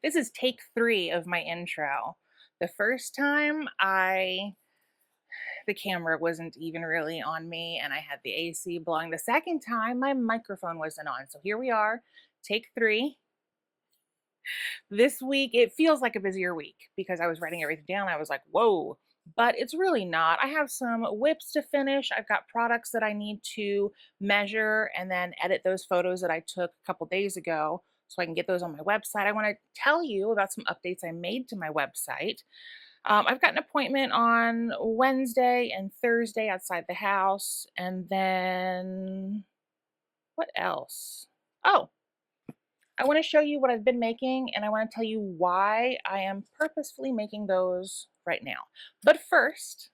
This is take 3 of my intro. The first time the camera wasn't even really on me and I had the AC blowing. The second time my microphone wasn't on. So here we are, take 3. This week it feels like a busier week because I was writing everything down. I was like, "Whoa." But it's really not. I have some whips to finish. I've got products that I need to measure and then edit those photos that I took a couple days ago so I can get those on my website. I want to tell you about some updates I made to my website. I've got an appointment on Wednesday and Thursday outside the house. And then what else? Oh, I want to show you what I've been making and I want to tell you why I am purposefully making those right now. But first,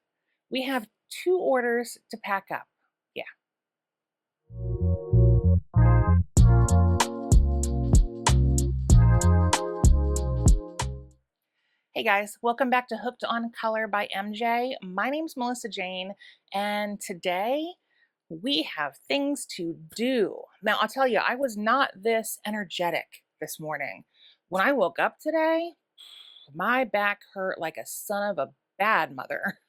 we have 2 orders to pack up. Yeah. Hey guys, welcome back to Hooked on Color by MJ. My name's Melissa Jane, and today we have things to do. Now, I'll tell you, I was not this energetic this morning. When I woke up today, my back hurt like a son of a bad mother.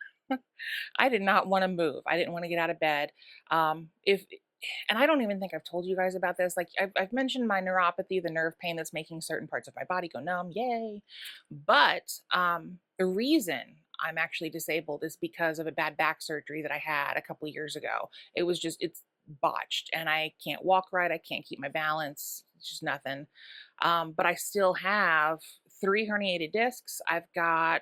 I did not want to move. I didn't want to get out of bed. If and I don't even think I've told you guys about this. Like I've mentioned my neuropathy, the nerve pain that's making certain parts of my body go numb. Yay! But the reason I'm actually disabled is because of a bad back surgery that I had a couple years ago. It's botched, and I can't walk right. I can't keep my balance. It's just nothing. But I still have 3 herniated discs. I've got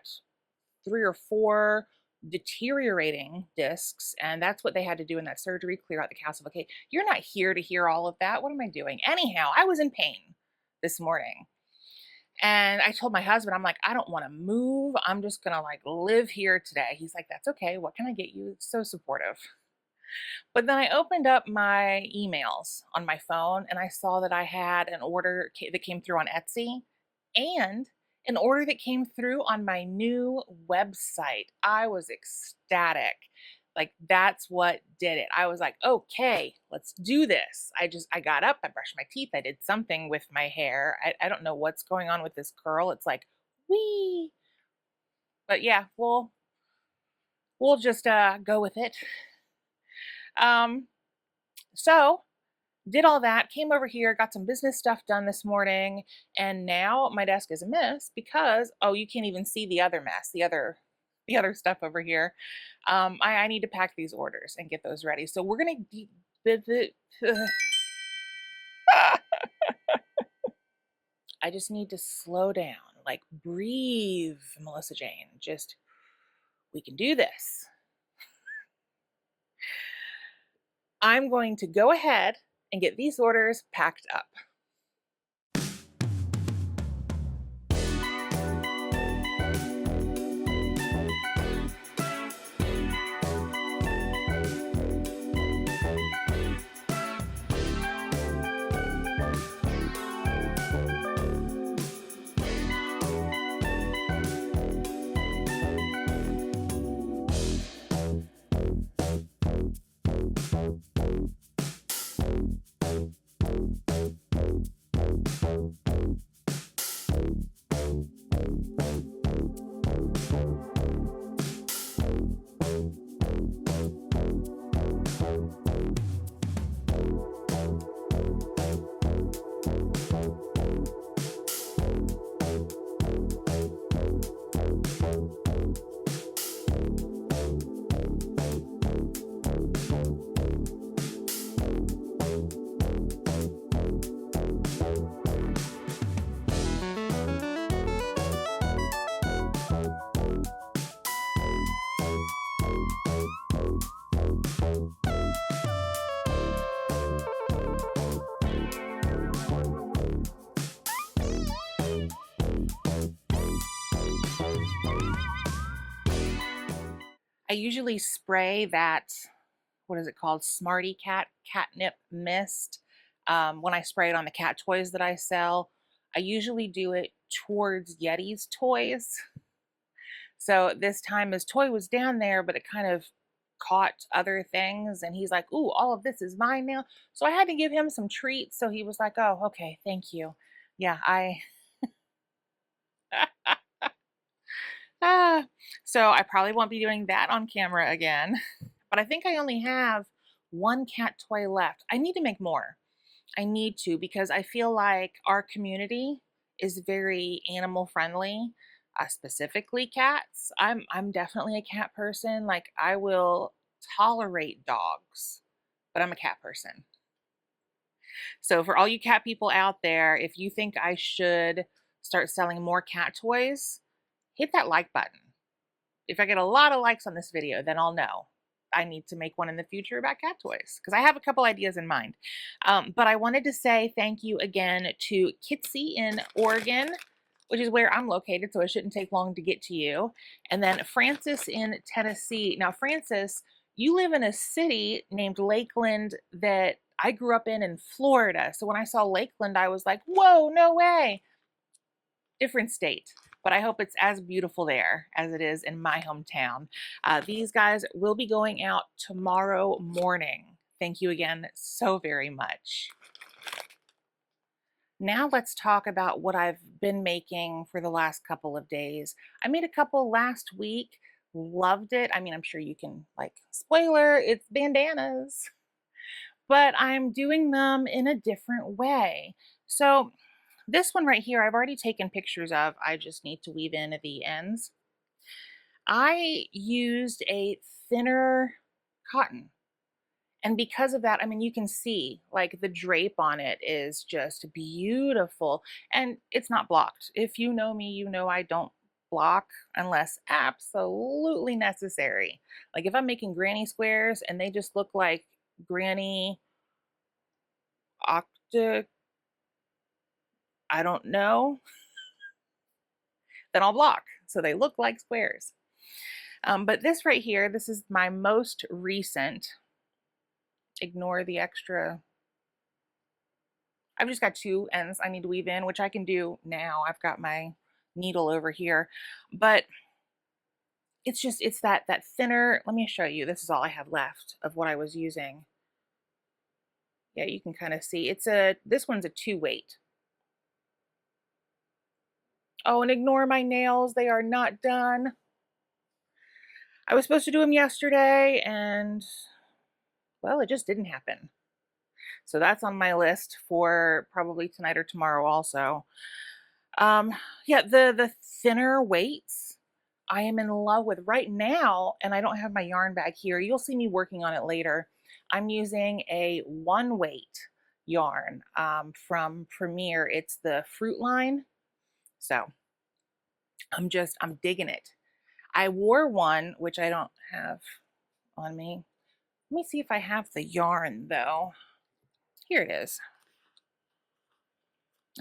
3 or 4 deteriorating discs, and that's what they had to do in that surgery, clear out the calcium. Okay, you're not here to hear all of that. What am I doing? Anyhow, I was in pain this morning. And I told my husband, I'm like, I don't want to move. I'm just going to like live here today. He's like, that's okay. What can I get you? It's so supportive. But then I opened up my emails on my phone and I saw that I had an order that came through on Etsy and an order that came through on my new website. I was ecstatic. Like that's what did it. I was like, okay, let's do this. I got up, I brushed my teeth, I did something with my hair. I don't know what's going on with this curl. It's like, wee. But yeah, we'll just go with it. Um, so did all that, came over here, got some business stuff done this morning, and now my desk is a mess because, oh, you can't even see the other mess, the other stuff over here. I need to pack these orders and get those ready. So we're gonna I just need to slow down, like breathe, Melissa Jane. Just we can do this. I'm going to go ahead and get these orders packed up. I usually spray that, what is it called? Smarty Cat catnip mist. When I spray it on the cat toys that I sell, I usually do it towards Yeti's toys. So this time his toy was down there, but it kind of caught other things. And he's like, ooh, all of this is mine now. So I had to give him some treats. So he was like, oh, okay, thank you. Yeah, Ah, so I probably won't be doing that on camera again, but I think I only have one cat toy left. I need to make more. I need to because I feel like our community is very animal friendly, specifically cats. I'm definitely a cat person. Like I will tolerate dogs, but I'm a cat person. So for all you cat people out there, if you think I should start selling more cat toys, hit that like button. If I get a lot of likes on this video, then I'll know I need to make one in the future about cat toys because I have a couple ideas in mind. But I wanted to say thank you again to Kitsy in Oregon, which is where I'm located, so it shouldn't take long to get to you. And then Francis in Tennessee. Now, Francis, you live in a city named Lakeland that I grew up in Florida. So when I saw Lakeland, I was like, whoa, no way. Different state, but I hope it's as beautiful there as it is in my hometown. These guys will be going out tomorrow morning. Thank you again so very much. Now let's talk about what I've been making for the last couple of days. I made a couple last week, loved it. I mean, I'm sure you can, like, spoiler, it's bandanas, but I'm doing them in a different way. So this one right here, I've already taken pictures of. I just need to weave in at the ends. I used a thinner cotton. And because of that, I mean, you can see like the drape on it is just beautiful and it's not blocked. If you know me, you know I don't block unless absolutely necessary. Like if I'm making granny squares and they just look like granny octa, I don't know, then I'll block. So they look like squares. But this right here, this is my most recent. Ignore the extra. I've just got two ends I need to weave in, which I can do now. I've got my needle over here, but it's that thinner. Let me show you. This is all I have left of what I was using. Yeah, you can kind of see this one's a 2-weight. Oh, and ignore my nails. They are not done. I was supposed to do them yesterday and well, it just didn't happen. So that's on my list for probably tonight or tomorrow also. Yeah, the thinner weights I am in love with right now, and I don't have my yarn bag here. You'll see me working on it later. I'm using a 1-weight yarn from Premier. It's the fruit line. So I'm digging it. I wore one, which I don't have on me. Let me see if I have the yarn though. Here it is.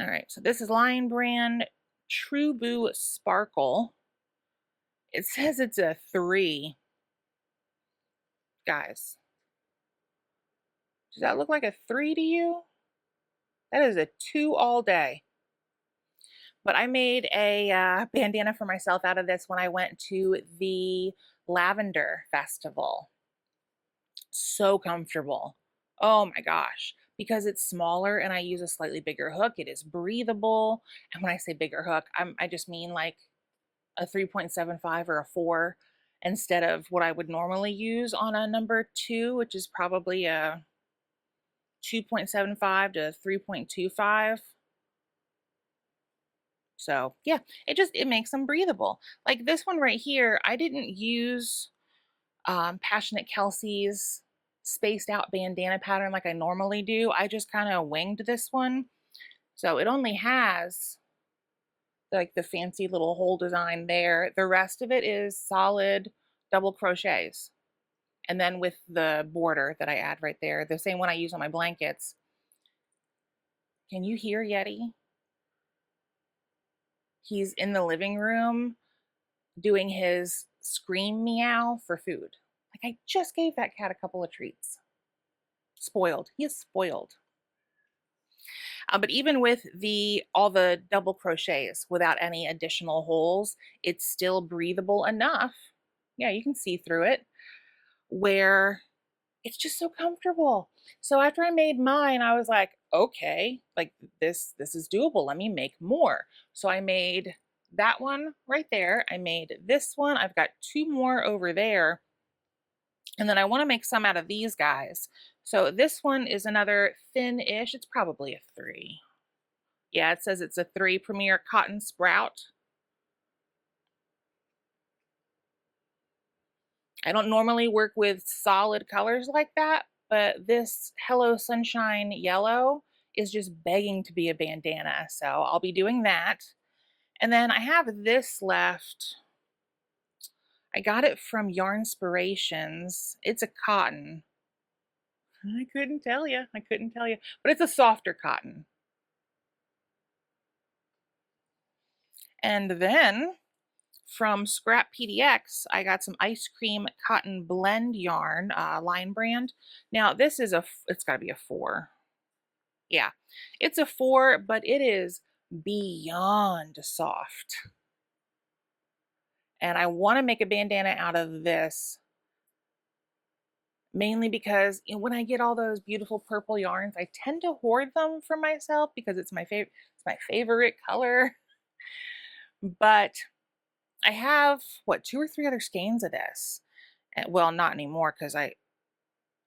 All right, so this is Lion Brand True Boo Sparkle. It says it's a 3. Guys, does that look like a 3 to you? That is a 2 all day. But I made a bandana for myself out of this when I went to the Lavender Festival. So comfortable. Oh my gosh. Because it's smaller and I use a slightly bigger hook, it is breathable. And when I say bigger hook, I just mean like a 3.75 or a 4 instead of what I would normally use on a number 2, which is probably a 2.75 to 3.25. So yeah, it makes them breathable. Like this one right here, I didn't use Passionate Kelsey's spaced out bandana pattern like I normally do. I just kind of winged this one. So it only has like the fancy little hole design there. The rest of it is solid double crochets. And then with the border that I add right there, the same one I use on my blankets. Can you hear Yeti? He's in the living room doing his scream meow for food. Like I just gave that cat a couple of treats. Spoiled. He is spoiled. But even with all the double crochets without any additional holes, it's still breathable enough. Yeah, you can see through it where it's just so comfortable. So after I made mine, I was like, okay, like this is doable. Let me make more. So I made that one right there. I made this one. I've got 2 more over there. And then I want to make some out of these guys. So this one is another thin-ish. It's probably a 3. Yeah, it says it's a 3 Premier Cotton Sprout. I don't normally work with solid colors like that, but this Hello Sunshine yellow is just begging to be a bandana. So I'll be doing that. And then I have this left. I got it from Yarnspirations. It's a cotton. I couldn't tell you. I couldn't tell you. But it's a softer cotton. And then from Scrap PDX, I got some ice cream cotton blend yarn, line brand. Now this is it's got to be a 4. Yeah, it's a 4, but it is beyond soft. And I want to make a bandana out of this, mainly because when I get all those beautiful purple yarns, I tend to hoard them for myself because it's my favorite color. But I have, what, 2 or 3 other skeins of this. Well, not anymore because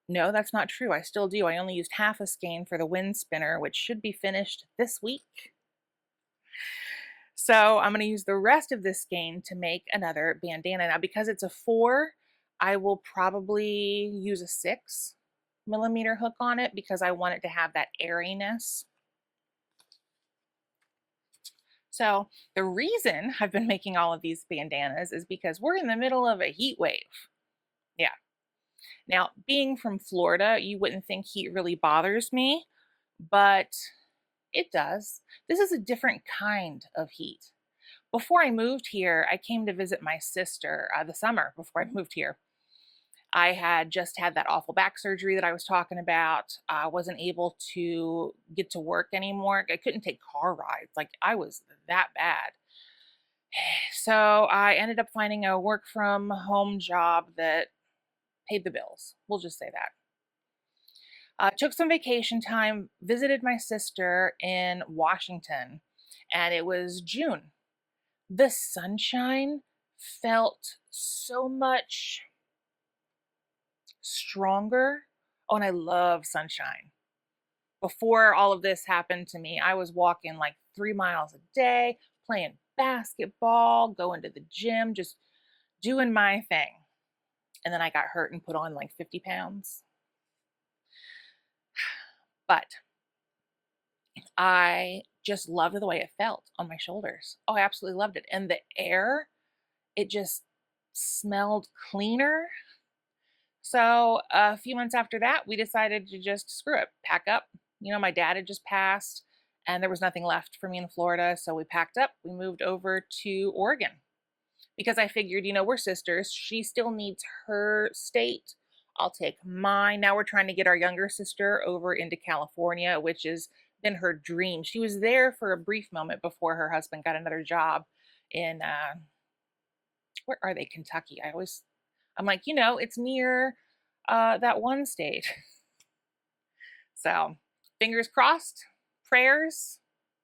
no, that's not true. I still do. I only used half a skein for the wind spinner, which should be finished this week. So I'm going to use the rest of this skein to make another bandana. Now, because it's a 4, I will probably use a 6mm hook on it because I want it to have that airiness. So the reason I've been making all of these bandanas is because we're in the middle of a heat wave. Yeah. Now, being from Florida, you wouldn't think heat really bothers me, but it does. This is a different kind of heat. Before I moved here, I came to visit my sister the summer before I moved here. I had just had that awful back surgery that I was talking about. I wasn't able to get to work anymore. I couldn't take car rides. Like, I was that bad. So I ended up finding a work from home job that paid the bills. We'll just say that. Took some vacation time, visited my sister in Washington, and it was June. The sunshine felt so much stronger. Oh, and I love sunshine. Before all of this happened to me, I was walking like 3 miles a day, playing basketball, going to the gym, just doing my thing. And then I got hurt and put on like 50 pounds. But I just loved the way it felt on my shoulders. Oh, I absolutely loved it. And the air, it just smelled cleaner. So a few months after that, we decided to just screw it, pack up. You know, my dad had just passed and there was nothing left for me in Florida. So we packed up, we moved over to Oregon because I figured, you know, we're sisters. She still needs her state. I'll take mine. Now we're trying to get our younger sister over into California, which has been her dream. She was there for a brief moment before her husband got another job in, where are they? Kentucky. I'm like, you know, it's near that one state. So fingers crossed, prayers,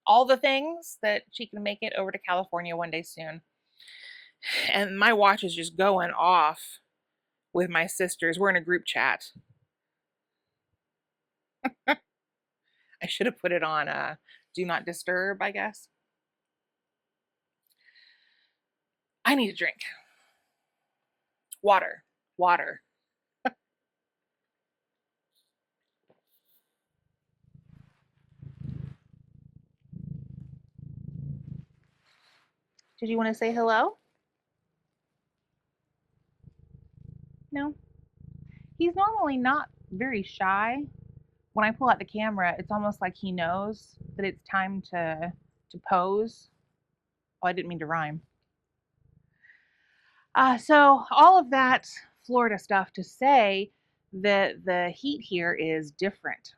all the things that she can make it over to California one day soon. And my watch is just going off with my sisters. We're in a group chat. I should have put it on do not disturb, I guess. I need a drink. Water. Water. Did you want to say hello? No. He's normally not very shy. When I pull out the camera, it's almost like he knows that it's time to pose. Oh, I didn't mean to rhyme. So all of that Florida stuff to say that the heat here is different.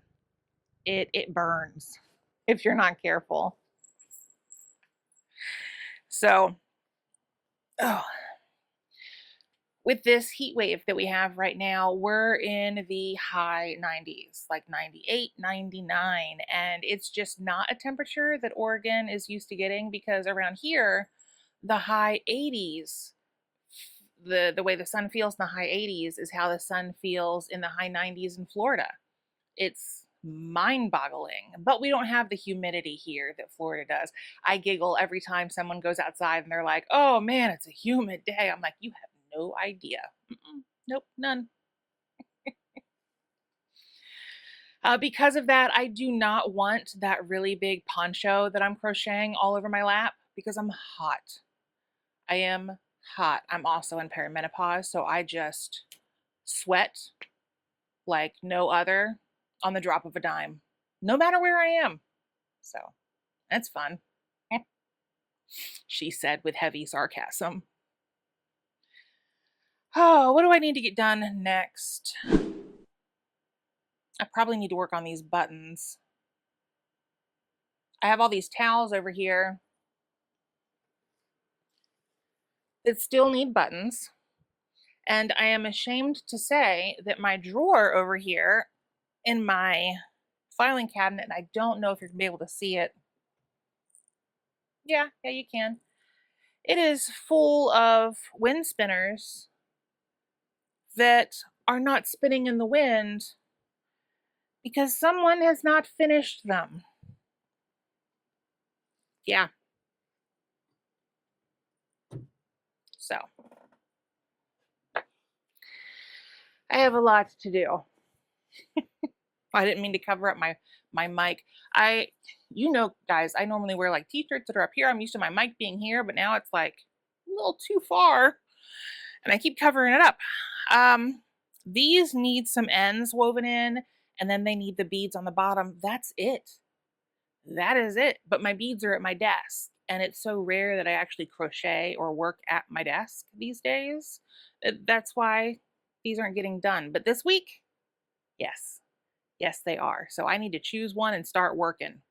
It burns if you're not careful. So, oh, with this heat wave that we have right now, we're in the high 90s, like 98, 99, and it's just not a temperature that Oregon is used to getting because around here, the high 80s. The way the sun feels in the high 80s is how the sun feels in the high 90s in Florida. It's mind-boggling, but we don't have the humidity here that Florida does. I giggle every time someone goes outside and they're like, oh man, it's a humid day. I'm like, you have no idea. Nope, none. Because of that, I do not want that really big poncho that I'm crocheting all over my lap because I'm hot. I am hot. I'm also in perimenopause, so I just sweat like no other on the drop of a dime, no matter where I am. So that's fun. She said with heavy sarcasm. Oh, what do I need to get done next? I probably need to work on these buttons. I have all these towels over here that still need buttons. And I am ashamed to say that my drawer over here in my filing cabinet, and I don't know if you're gonna be able to see it. Yeah, you can. It is full of wind spinners that are not spinning in the wind because someone has not finished them. Yeah. So I have a lot to do. I didn't mean to cover up my mic. You know, guys, I normally wear like t-shirts that are up here. I'm used to my mic being here, but now it's like a little too far and I keep covering it up. These need some ends woven in, and then they need the beads on the bottom. That's it. That is it. But my beads are at my desk, and it's so rare that I actually crochet or work at my desk these days. That's why these aren't getting done. But this week, yes. Yes, they are. So I need to choose one and start working.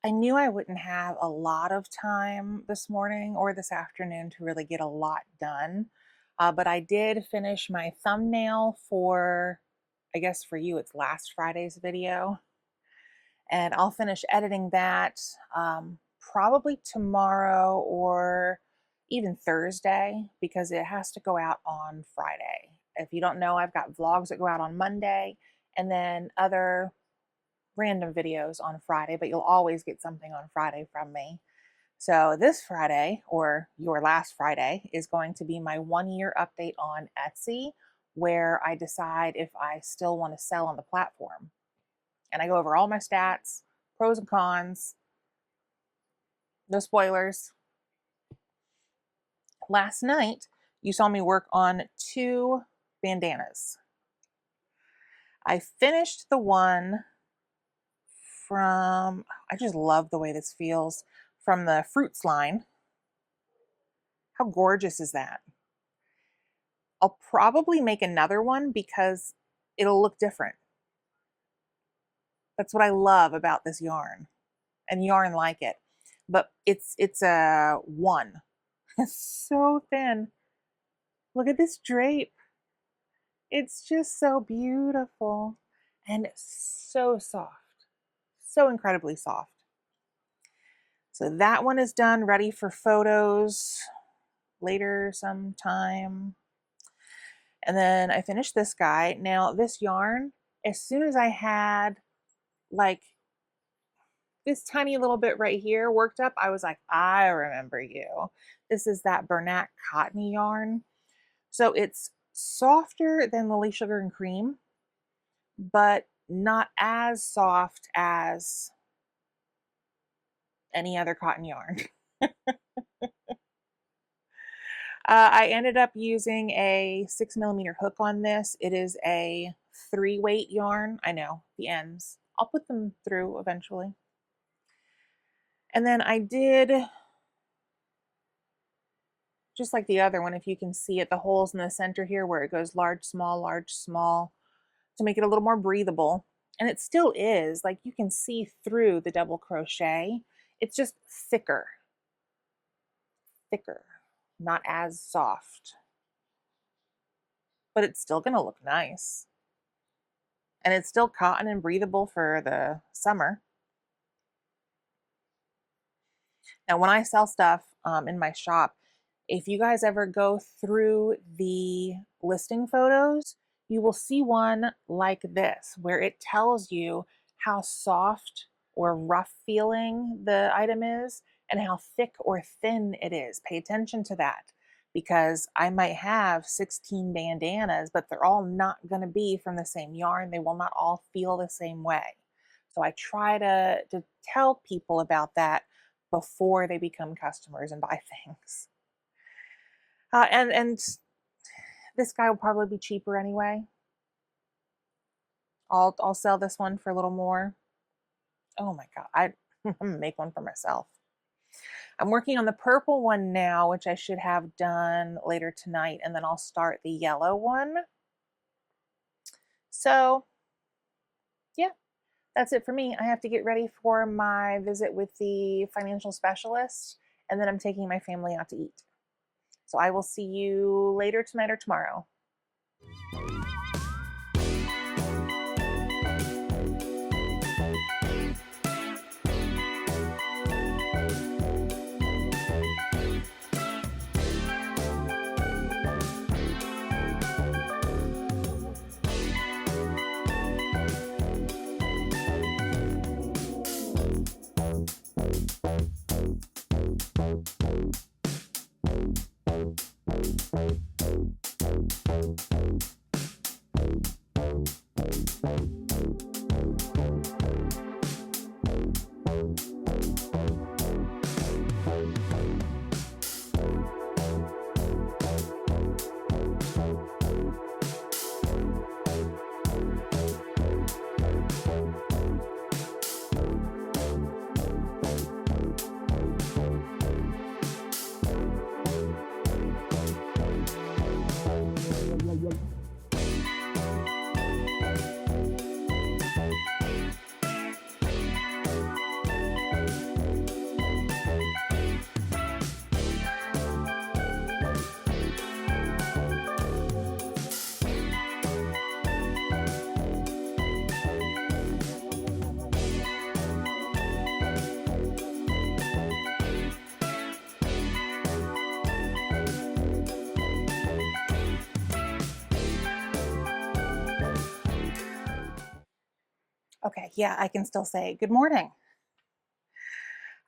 I knew I wouldn't have a lot of time this morning or this afternoon to really get a lot done, but I did finish my thumbnail for, I guess for you, it's last Friday's video. And I'll finish editing that probably tomorrow or even Thursday because it has to go out on Friday. If you don't know, I've got vlogs that go out on Monday and then other random videos on Friday, but you'll always get something on Friday from me. So this Friday, or your last Friday, is going to be my 1-year update on Etsy, where I decide if I still want to sell on the platform. And I go over all my stats, pros and cons, no spoilers. Last night, you saw me work on 2 bandanas. I finished the one from, I just love the way this feels, from the Fruits line. How gorgeous is that? I'll probably make another one because it'll look different. That's what I love about this yarn and yarn like it. But it's a one. It's so thin. Look at this drape. It's just so beautiful and so soft. So incredibly soft. So that one is done, ready for photos later sometime. And then I finished this guy. Now this yarn, as soon as I had like this tiny little bit right here worked up, I was like, I remember you. This is that Bernat cottony yarn. So it's softer than Lily Sugar and Cream, but not as soft as any other cotton yarn. I ended up using a 6mm hook on this. It is a 3-weight yarn. I know, the ends. I'll put them through eventually. And then I did, just like the other one, if you can see it, the holes in the center here where it goes large, small, to make it a little more breathable. And it still is, like you can see through the double crochet. It's just thicker, not as soft. But it's still gonna look nice. And it's still cotton and breathable for the summer. Now, when I sell stuff in my shop, if you guys ever go through the listing photos, you will see one like this, where it tells you how soft or rough feeling the item is and how thick or thin it is. Pay attention to that, because I might have 16 bandanas, but they're all not going to be from the same yarn. They will not all feel the same way. So I try to tell people about that before they become customers and buy things. And this guy will probably be cheaper anyway. I'll sell this one for a little more. Oh my God, I'm gonna make one for myself. I'm working on the purple one now, which I should have done later tonight, and then I'll start the yellow one. So yeah, that's it for me. I have to get ready for my visit with the financial specialist, and then I'm taking my family out to eat. So I will see you later tonight or tomorrow. Okay, yeah, I can still say good morning.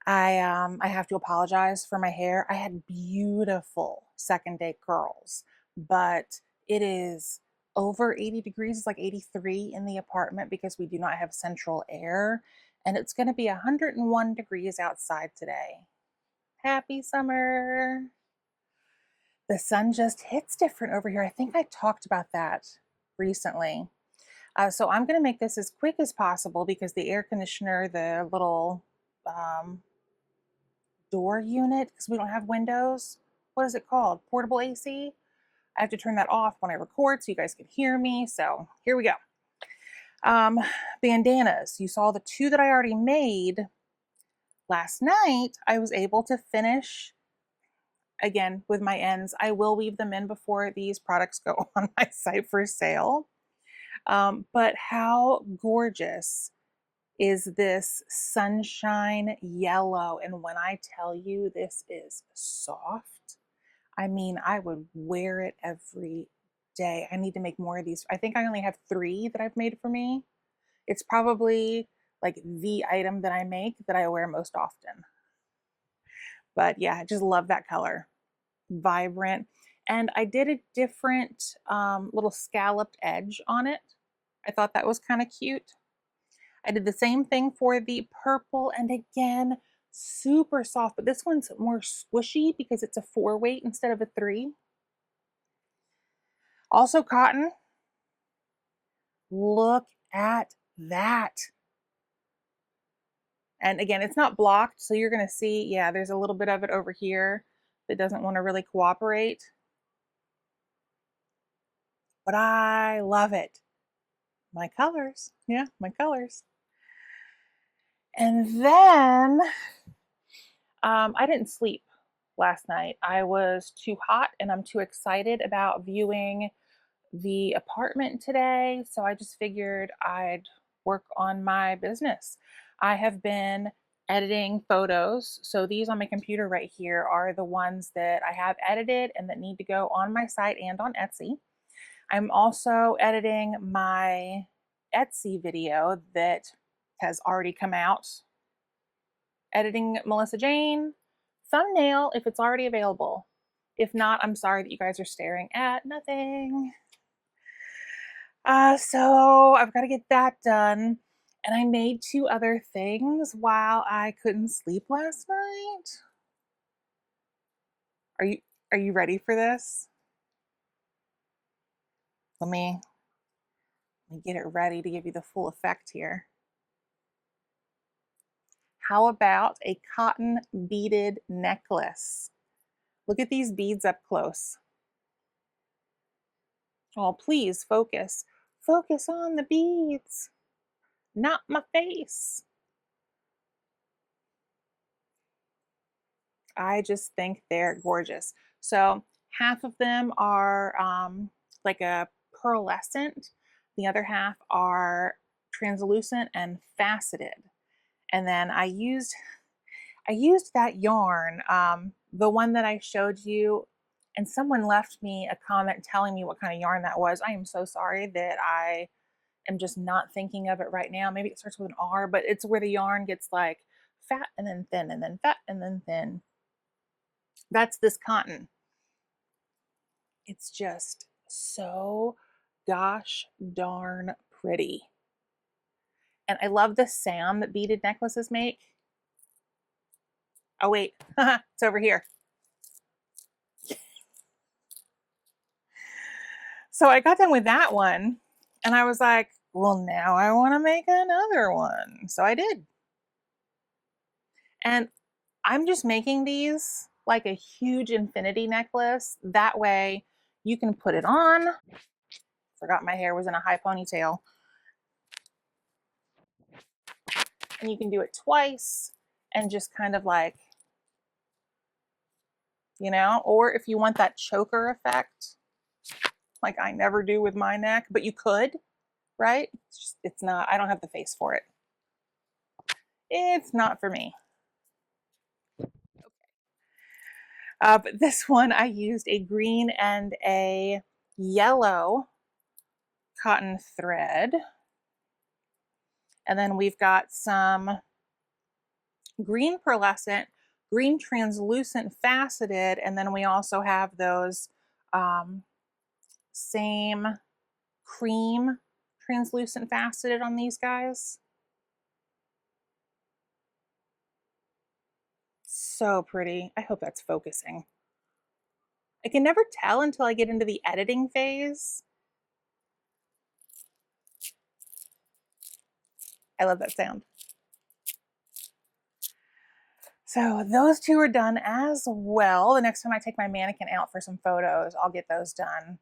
I have to apologize for my hair. I had beautiful second day curls, but it is over 80 degrees. It's like 83 in the apartment because we do not have central air, and it's going to be 101 degrees outside today. Happy summer. The sun just hits different over here. I think I talked about that recently. So I'm going to make this as quick as possible because the air conditioner, the little door unit, because we don't have windows. What is it called? Portable AC. I have to turn that off when I record so you guys can hear me. So here we go. Bandanas. You saw the two that I already made. Last night, I was able to finish again with my ends. I will weave them in before these products go on my site for sale. But how gorgeous is this sunshine yellow? And when I tell you this is soft, I mean, I would wear it every day. I need to make more of these. I think I only have 3 that I've made for me. It's probably like the item that I make that I wear most often. But yeah, I just love that color. Vibrant. And I did a different little scalloped edge on it. I thought that was kind of cute. I did the same thing for the purple, and again, super soft, but this one's more squishy because it's a 4 weight instead of a 3. Also cotton. Look at that. And again, it's not blocked, so you're going to see, yeah, there's a little bit of it over here that doesn't want to really cooperate. But I love it. My colors. Yeah, my colors. And then I didn't sleep last night. I was too hot and I'm too excited about viewing the apartment today. So I just figured I'd work on my business. I have been editing photos. So these on my computer right here are the ones that I have edited and that need to go on my site and on Etsy. I'm also editing my Etsy video that has already come out. Editing Melissa Jane thumbnail if it's already available. If not, I'm sorry that you guys are staring at nothing. So I've got to get that done. And I made 2 other things while I couldn't sleep last night. Are you ready for this? Let me get it ready to give you the full effect here. How about a cotton beaded necklace? Look at these beads up close. Oh, please focus. Focus on the beads, not my face. I just think they're gorgeous. So half of them are like a pearlescent. The other half are translucent and faceted. And then I used that yarn, the one that I showed you, and someone left me a comment telling me what kind of yarn that was. I am so sorry that I am just not thinking of it right now. Maybe it starts with an R, but it's where the yarn gets like fat and then thin and then fat and then thin. That's this cotton. It's just so gosh darn pretty. And I love the sound that beaded necklaces make. Oh wait, it's over here. So I got done with that one and I was like, well, now I want to make another one. So I did. And I'm just making these like a huge infinity necklace. That way you can put it on. Forgot my hair was in a high ponytail. And you can do it twice and just kind of like, you know, or if you want that choker effect, like I never do with my neck, but you could, right? It's not, I don't have the face for it. It's not for me. But this one I used a green and a yellow cotton thread. And then we've got some green pearlescent, green translucent faceted, and then we also have those same cream translucent faceted on these guys. So pretty. I hope that's focusing. I can never tell until I get into the editing phase. I love that sound. So those two are done as well. The next time I take my mannequin out for some photos, I'll get those done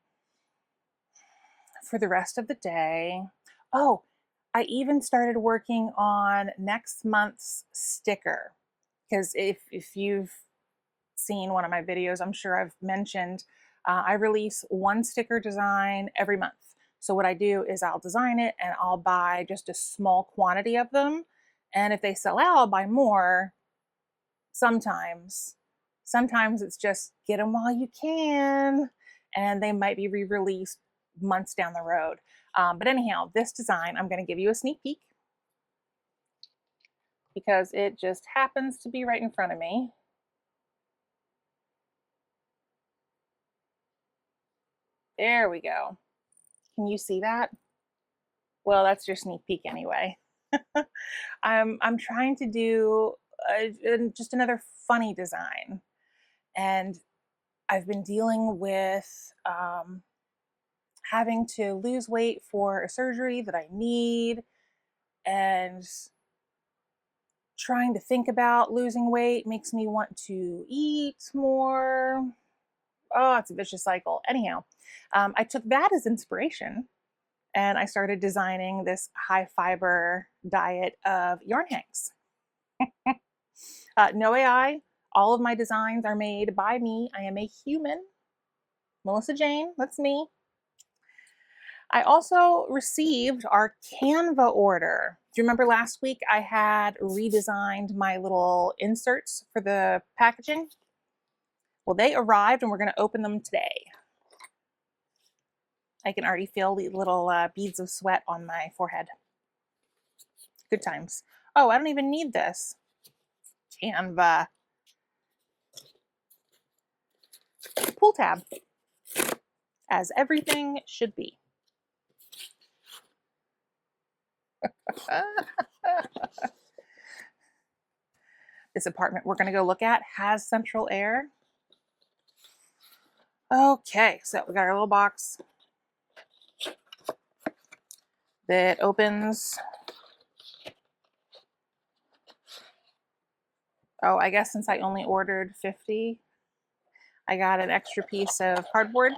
for the rest of the day. Oh, I even started working on next month's sticker, because if you've seen one of my videos, I'm sure I've mentioned I release one sticker design every month. So what I do is I'll design it and I'll buy just a small quantity of them. And if they sell out, I'll buy more. Sometimes it's just get them while you can, and they might be re-released months down the road. But anyhow, this design, I'm going to give you a sneak peek because it just happens to be right in front of me. There we go. Can you see that? Well, that's your sneak peek anyway. I'm trying to do just another funny design, and I've been dealing with having to lose weight for a surgery that I need, and trying to think about losing weight makes me want to eat more. Oh, it's a vicious cycle. Anyhow, I took that as inspiration and I started designing this high fiber diet of yarn hanks. No AI, all of my designs are made by me. I am a human. Melissa Jane, that's me. I also received our Canva order. Do you remember last week I had redesigned my little inserts for the packaging? Well, they arrived and we're going to open them today. I can already feel the little beads of sweat on my forehead. Good times. Oh, I don't even need this. Canva. Pull tab. As everything should be. This apartment we're going to go look at has central air. Okay, so we got our little box that opens. Oh, I guess since I only ordered 50, I got an extra piece of cardboard.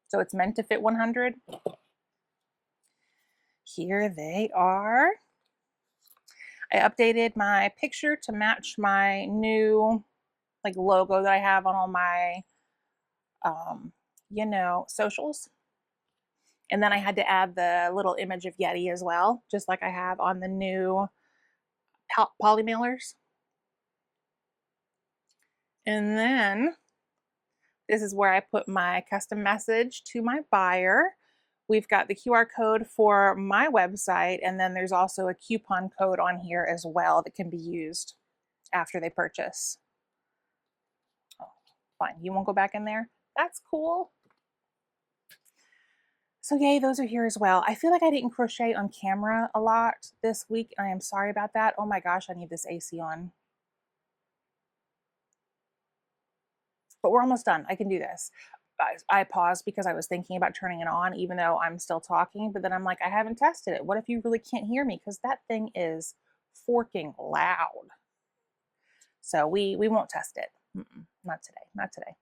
So it's meant to fit 100. Here they are. I updated my picture to match my new logo that I have on all my socials. And then I had to add the little image of Yeti as well, just like I have on the new poly mailers. And then this is where I put my custom message to my buyer. We've got the QR code for my website, and then there's also a coupon code on here as well that can be used after they purchase. Oh, fine, you won't go back in there? That's cool. So yay, those are here as well. I feel like I didn't crochet on camera a lot this week. I am sorry about that. Oh my gosh, I need this AC on. But we're almost done. I can do this. I paused because I was thinking about turning it on even though I'm still talking, but then I'm like, I haven't tested it. What if you really can't hear me? Because that thing is forking loud. So we won't test it. Not today, not today.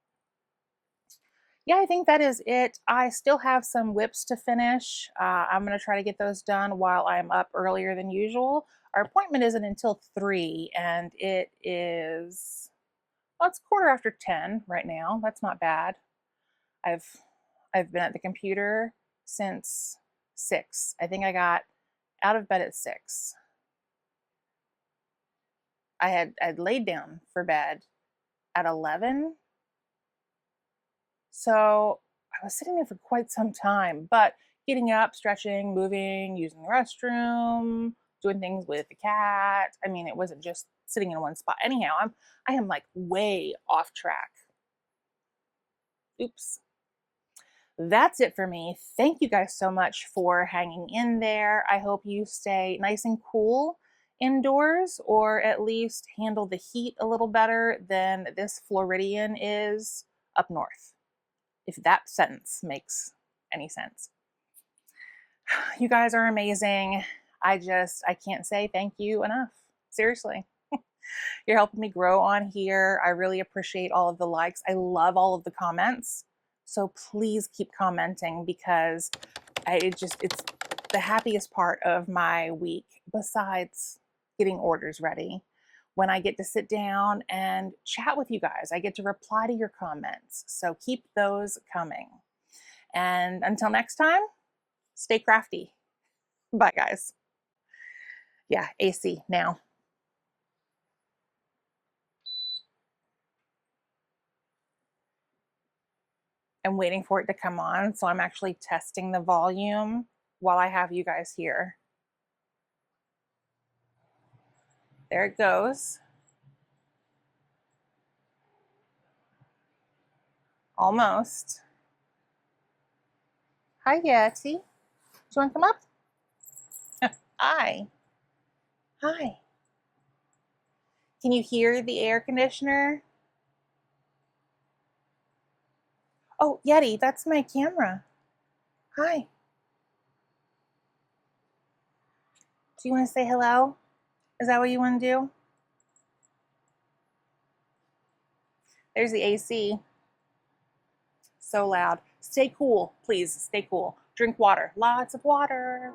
Yeah, I think that is it. I still have some whips to finish. I'm going to try to get those done while I'm up earlier than usual. Our appointment isn't until 3 and it is, well, it's 10:15 right now. That's not bad. I've been at the computer since 6. I think I got out of bed at 6. I'd laid down for bed at 11. So I was sitting there for quite some time, but getting up, stretching, moving, using the restroom, doing things with the cat. I mean, it wasn't just sitting in one spot. Anyhow, I am like way off track. Oops. That's it for me. Thank you guys so much for hanging in there. I hope you stay nice and cool indoors, or at least handle the heat a little better than this Floridian is up north, if that sentence makes any sense. You guys are amazing. I can't say thank you enough. Seriously. You're helping me grow on here. I really appreciate all of the likes. I love all of the comments. So please keep commenting because it's the happiest part of my week besides getting orders ready. When I get to sit down and chat with you guys, I get to reply to your comments. So keep those coming. And until next time, stay crafty. Bye, guys. Yeah, AC now. I'm waiting for it to come on, so I'm actually testing the volume while I have you guys here. There it goes. Almost. Hi, Yeti. Do you want to come up? Hi. Hi. Can you hear the air conditioner? Oh, Yeti, that's my camera. Hi. Do you want to say hello? Is that what you want to do? There's the AC. So loud. Stay cool, please. Stay cool. Drink water. Lots of water.